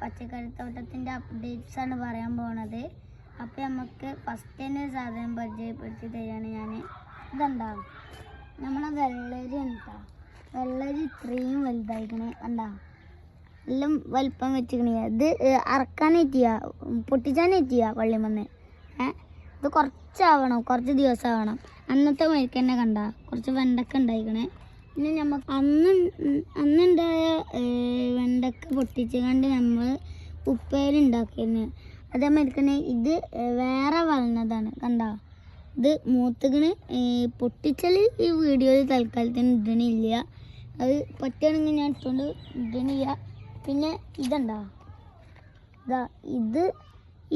പച്ചക്കറിത്തോട്ടത്തിൻ്റെ അപ്ഡേറ്റ്സാണ് പറയാൻ പോണത്. അപ്പോൾ നമുക്ക് ഫസ്റ്റ് തന്നെ ഒരു സാധനം പരിചയപ്പെടുത്തി തരികയാണ് ഞാൻ. ഇതുണ്ടാവും നമ്മളെ വെള്ളരി ഉണ്ടാ, വെള്ളരി ഇത്രയും വലുതായിക്കണേ കണ്ടാ, എല്ലാം വലിപ്പം വെച്ചിക്കണേ. ഇത് അറക്കാനേറ്റിയ പൊട്ടിച്ചാനേറ്റിയ വള്ളിമന്ന് ഇത് കുറച്ചാവണം, കുറച്ച് ദിവസമാവണം. അന്നത്തെ മരിക്ക തന്നെ കണ്ട കുറച്ച് വെണ്ടക്ക ഉണ്ടായിക്കണേ. പിന്നെ നമുക്ക് അന്നുണ്ടായ വെണ്ടക്ക പൊട്ടിച്ച് കണ്ട് നമ്മൾ ഉപ്പേരി ഉണ്ടാക്കിയിരുന്നു. അതേമാതിരി തന്നെ ഇത് വേറെ വളർന്നതാണ് കണ്ട. ഇത് മൂത്തുകണ് പൊട്ടിച്ചാൽ ഈ വീഡിയോയിൽ തൽക്കാലത്തിന് ഇടണില്ല, അത് പറ്റുകയാണെങ്കിൽ ഞാൻ ഇട്ടുകൊണ്ട് ഇടണില്ല. പിന്നെ ഇതുണ്ടാ, ഇത്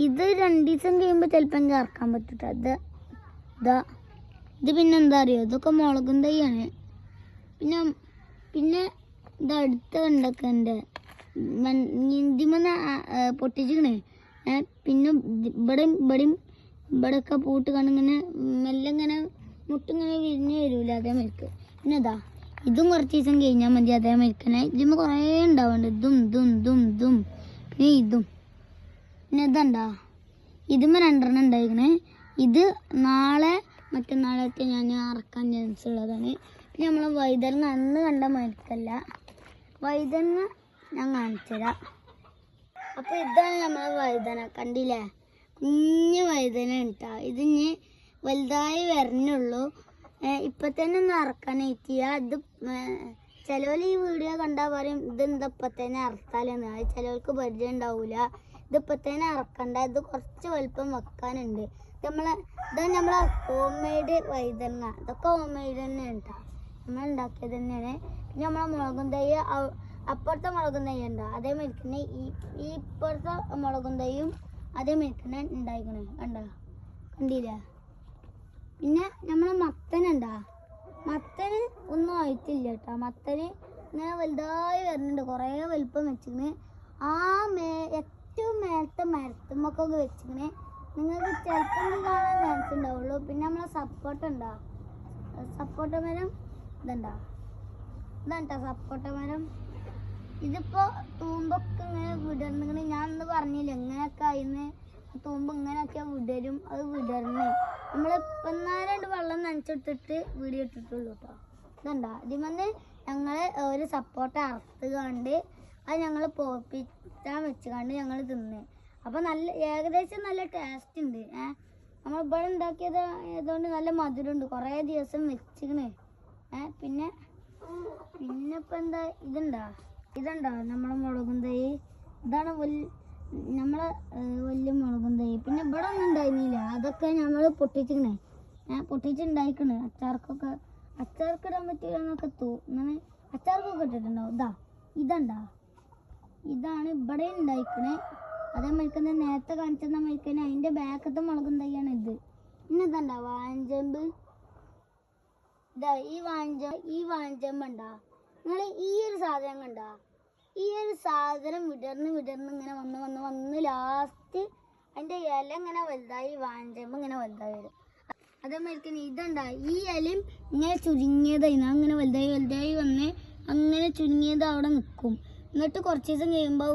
2 ദിവസം കഴിയുമ്പോൾ ചിലപ്പോൾ എനിക്ക് ഇറക്കാൻ പറ്റൂട്ടോ. ഇത് പിന്നെ എന്താ അറിയോ, ഇതൊക്കെ മുളകും തൈയാണ്. പിന്നെ ഇത് അടുത്ത വെണ്ടക്കൻ്റെ ഇതിമെന്ന് പൊട്ടിച്ചിക്കണേ. പിന്നെ ഇവിടെയൊക്കെ പൂട്ട് കണ്ടിങ്ങനെ മെല്ലെ ഇങ്ങനെ മുട്ടിങ്ങനെ വിരിഞ്ഞ് വരൂല അതേമാതിരിക്ക്. പിന്നെ ഇതും കുറച്ച് ദിവസം കഴിഞ്ഞാൽ മതി അതേമാതിരിക്കനെ. ഇതിമ്മ കുറേ ഉണ്ടാവുന്നുണ്ട്, ഇതും പിന്നെ ഇതും. പിന്നെ ഇതുണ്ടാ, ഇതുമ്മ 2 ഉണ്ടായിരിക്കണേ. ഇത് നാളെ മറ്റന്നാളൊക്കെ ഞാൻ അറക്കാൻ ചാൻസ് ഉള്ളതാണ്. പിന്നെ നമ്മളെ വഴുതനങ്ങ അന്ന് കണ്ട മരിക്കല്ല, വഴുതനങ്ങ ഞാൻ കാണിച്ചുതരാം. അപ്പോൾ ഇതാണ് നമ്മളെ വഴുതന, കണ്ടില്ലേ, കുഞ്ഞ് വഴുതന ഉണ്ടാ. ഇതിന് വലുതായി വരണുള്ളൂ. ഇപ്പം തന്നെ ഒന്ന് അറക്കാനായിട്ടില്ല. ഇത് ചിലവർ ഈ വീഡിയോ കണ്ടാൽ പറയും ഇതെന്താ ഇപ്പം തന്നെ അറത്താലെന്ന്. അത് ചിലവർക്ക് പരിചയം ഉണ്ടാവില്ല. ഇതിപ്പോൾ തന്നെ അറക്കണ്ട, ഇത് കുറച്ച് വലുപ്പം വെക്കാനുണ്ട്. ഇതാണ് നമ്മളെ ഹോം മെയ്ഡ് വഴുതനങ്ങ. ഇതൊക്കെ ഹോം മെയ്ഡ് തന്നെ ഉണ്ടാ, നമ്മൾ ഉണ്ടാക്കിയത് തന്നെയാണ്. പിന്നെ നമ്മളെ മുളകും തൈ, അപ്പുറത്തെ മുളകും തൈ ഉണ്ടാ, അതേമാതിരി തന്നെ ഈ ഇപ്പുറത്തെ മുളകും തൈയും അതേമാതിരി തന്നെ ഉണ്ടായിക്കണേ കണ്ടില്ല. പിന്നെ നമ്മളെ മത്തനുണ്ടാ, മത്തന് ഒന്നും ആയിട്ടില്ല കേട്ടോ. മത്തന് ഇങ്ങനെ വലുതായി വരുന്നുണ്ട്, കുറേ വലുപ്പം വെച്ചിക്കണേ. ഏറ്റവും മേലത്തെ മരത്തുമ്മൊക്കെ വെച്ചിക്കണേ. നിങ്ങൾക്ക് ചിലപ്പോൾ കാണാൻ ചാൻസ് ഉണ്ടാവുള്ളൂ. പിന്നെ നമ്മളെ സപ്പോട്ട ഉണ്ടാ, സപ്പോട്ട മരം ഇതാ സപ്പോട്ട മരം. ഇതിപ്പോൾ തൂമ്പൊക്കെ ഇങ്ങനെ വിടർന്നിങ്ങനെ, ഞാൻ ഒന്ന് പറഞ്ഞില്ല ഇങ്ങനെയൊക്കെ ആയിന്ന് തൂമ്പ് ഇങ്ങനെയൊക്കെ വിടരും. അത് വിടർന്ന് നമ്മൾ ഇപ്പം 2 വെള്ളം നനച്ചെടുത്തിട്ട് വീഡിയോ ഇട്ടിട്ടുള്ളൂ കേട്ടോ. ഇതിമെന്ന് ഞങ്ങൾ ഒരു സപ്പോട്ട അറുത്ത് കണ്ട് അത് ഞങ്ങൾ പോപ്പിച്ചാൻ വെച്ച് കണ്ട് ഞങ്ങൾ തിന്ന്. അപ്പോൾ ഏകദേശം നല്ല ടേസ്റ്റ് ഉണ്ട്. നമ്മളിവിടെ ഉണ്ടാക്കിയത് ആയതുകൊണ്ട് നല്ല മധുരമുണ്ട്, കുറേ ദിവസം വെച്ചിക്കണേ. പിന്നെ ഇപ്പം എന്താ ഇതുണ്ടാ നമ്മളെ മുളകും തൈ. ഇതാണ് നമ്മളെ വലിയ മുളകും തൈ. പിന്നെ ഇവിടെ ഒന്നും ഉണ്ടായിരുന്നില്ല, അതൊക്കെ നമ്മൾ പൊട്ടിച്ചിക്കണേ, പൊട്ടിച്ചുണ്ടായിക്കണേ. അച്ചാർക്കിടാൻ പറ്റില്ലെന്നൊക്കെ തോന്നുന്നു, അച്ചാർക്കൊക്കെ ഇട്ടിട്ടുണ്ടാവും. ഇതാണ് ഇവിടെ ഉണ്ടായിക്കണേ. അതേമാതിരി തന്നെ നേരത്തെ കാണിച്ചെന്ന മാതിരി അതിൻ്റെ ബാക്കത്തെ മുളകും തൈയാണ് ഇത്. പിന്നെ വാഴഞ്ചേമ്പ്. ഈ വാഴഞ്ചേമ്പ് ഉണ്ടാ, നിങ്ങൾ ഈ ഒരു സാധനം കണ്ടാ, ഈ ഒരു സാധനം വിടർന്ന് ഇങ്ങനെ വന്ന് ലാസ്റ്റ് അതിൻ്റെ ഇല ഇങ്ങനെ വലുതായി വാഴഞ്ചേമ്പ് ഇങ്ങനെ വലുതായി വരും. അതേമാതിരി ഇതുണ്ടാ, ഈ ഇലയും ഇങ്ങനെ ചുരുങ്ങിയതായി അങ്ങനെ വലുതായി വന്ന് അങ്ങനെ ചുരുങ്ങിയത് അവിടെ നിൽക്കും. എന്നിട്ട് കുറച്ച് ദിവസം കഴിയുമ്പോൾ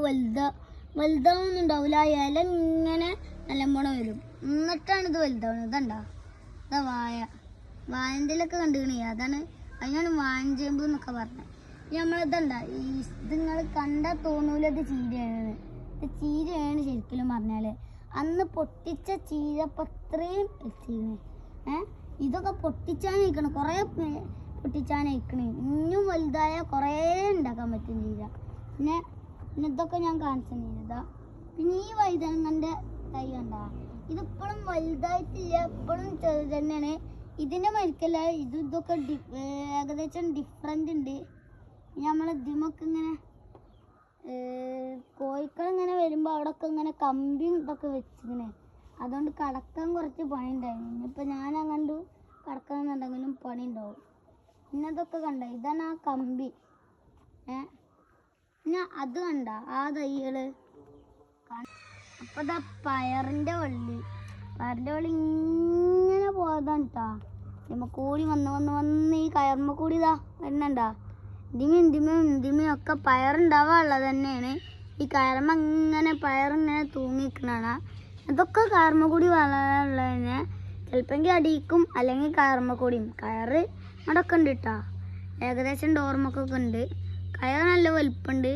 വലുതാവുന്നുണ്ടാവില്ല, ആ ഇല ഇങ്ങനെ നല്ലമ്പോണം വരും. എന്നിട്ടാണ് ഇത് വലുതാവുന്നത്. വാഴൻ്റെ ഇലൊക്കെ കണ്ടുകണേ, അതിനാണ് വാഴഞ്ചേമ്പ് എന്നൊക്കെ പറഞ്ഞത്. ഇത് നിങ്ങൾ കണ്ടാൽ തോന്നൂല ഇത് ചീരയാണ്. ഇത് ചീരയാണ് ശരിക്കും പറഞ്ഞാൽ. അന്ന് പൊട്ടിച്ച ചീരപ്പത്രയും വെച്ചിരുന്നു. ഇതൊക്കെ പൊട്ടിച്ചാനയക്കണം, കുറേ പൊട്ടിച്ചാനയക്കണേ. ഇനിയും വലുതായ കുറേ ഉണ്ടാക്കാൻ പറ്റും ചീര. പിന്നെ ഇതൊക്കെ ഞാൻ കാണിച്ചു തന്നിരുന്നതാ. പിന്നെ ഈ വഴുതനങ്ങൻ്റെ തൈ കണ്ടാ, ഇതിപ്പോഴും വലുതായിട്ടില്ല, എപ്പോഴും ചെറുത് തന്നെയാണ്. ഇതിൻ്റെ മരിക്കല്ല, ഇതൊക്കെ ഏകദേശം ഡിഫറെൻ്റ് ഉണ്ട്. നമ്മൾ ഇതിമൊക്കെ ഇങ്ങനെ കോഴിക്കളിങ്ങനെ വരുമ്പോൾ അവിടെയൊക്കെ ഇങ്ങനെ കമ്പിയും ഇതൊക്കെ വെച്ചിങ്ങനെ, അതുകൊണ്ട് കടക്കാൻ കുറച്ച് പണി ഉണ്ടായിരുന്നു. ഇനിയിപ്പോൾ ഞാൻ അങ്ങോട്ട് കടക്കണമെന്നുണ്ടെങ്കിലും പണി ഉണ്ടാവും. പിന്നെ ഇതൊക്കെ കണ്ട, ഇതാണ് ആ കമ്പി. പിന്നെ അത് കണ്ട ആ തൈകൾ. അപ്പോൾ ഇതാ പയറിൻ്റെ വള്ളി ഇങ്ങനെ പോയതാണ് കേട്ടോ. ഇതിമ്മ കൂടി വന്ന് ഈ കയർമ്മ കൂടി ഇതാ വരുന്നുണ്ടാ. ഇതിമയും ഒക്കെ പയറുണ്ടാവാനുള്ളത് തന്നെയാണ്. ഈ കയറുമ്പോൾ ഇങ്ങനെ പയറിങ്ങനെ തൂങ്ങിക്കണാണ്. അതൊക്കെ കയറുമ്മ കൂടി വളരാനുള്ളതിനെ ചിലപ്പോൾ അടിയിക്കും, അല്ലെങ്കിൽ കയറുമ്മ കൂടിയും. കയറ് അവിടെയൊക്കെ ഉണ്ട് കേട്ടോ, ഏകദേശം ഡോർമൊക്കെ ഉണ്ട്. കയറ് നല്ല വലുപ്പമുണ്ട്.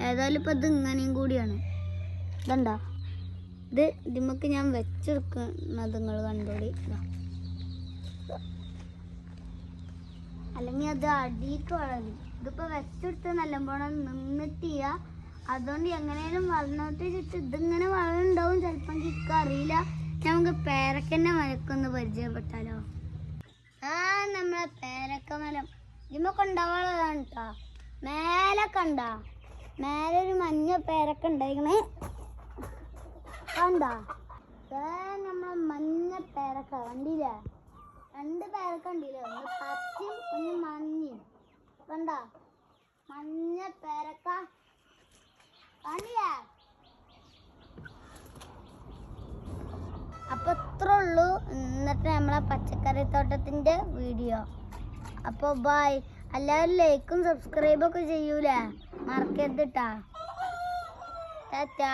ഏതായാലും ഇപ്പം ഇത് ഇങ്ങനെയും കൂടിയാണ്. ഇതുണ്ടോ, ഇത് ഇതിമക്ക് ഞാൻ വെച്ചെടുക്കുന്നത് നിങ്ങൾ കണ്ടോടി. അല്ലെങ്കിൽ അത് അടിയിക്ക് വളരും. ഇതിപ്പോൾ വെച്ചെടുത്ത് നല്ലപോലെ നിന്നിട്ടില്ല. അതുകൊണ്ട് എങ്ങനെയാലും വളർന്നോട്ട് ചുറ്റും ഇതിങ്ങനെ വളരുണ്ടാവും. ചിലപ്പോൾ എനിക്ക് അറിയില്ല. നമുക്ക് പേരക്കൻ്റെ മരക്കൊന്ന് പരിചയപ്പെട്ടാലോ? നമ്മളെ പേരക്ക മരം ഇതിമൊക്കെ ഉണ്ടാവാനുള്ളതാണ് കേട്ടോ. മേലെ കണ്ട, മേലെ ഒരു മഞ്ഞ പേരക്ക ഉണ്ടായിരിക്കണേ കണ്ട. നമ്മളെ മഞ്ഞ പേരക്ക കണ്ടില്ല? 2 പേരക്ക കണ്ടില്ലേ? ഒന്ന് പച്ചയും ഒന്ന് മഞ്ഞയും. കണ്ട മഞ്ഞ പേരക്ക കണ്ടില്ലേ? അപ്പോൾ ഇത്രേ ഉള്ളൂ ഇന്നത്തെ നമ്മളെ പച്ചക്കറി തോട്ടത്തിൻ്റെ വീഡിയോ. അപ്പോൾ ബൈ. എല്ലാവരും ലൈക്കും സബ്സ്ക്രൈബൊക്കെ ചെയ്യൂലേ, മറക്കരുത് ട്ടാ. ടാറ്റാ.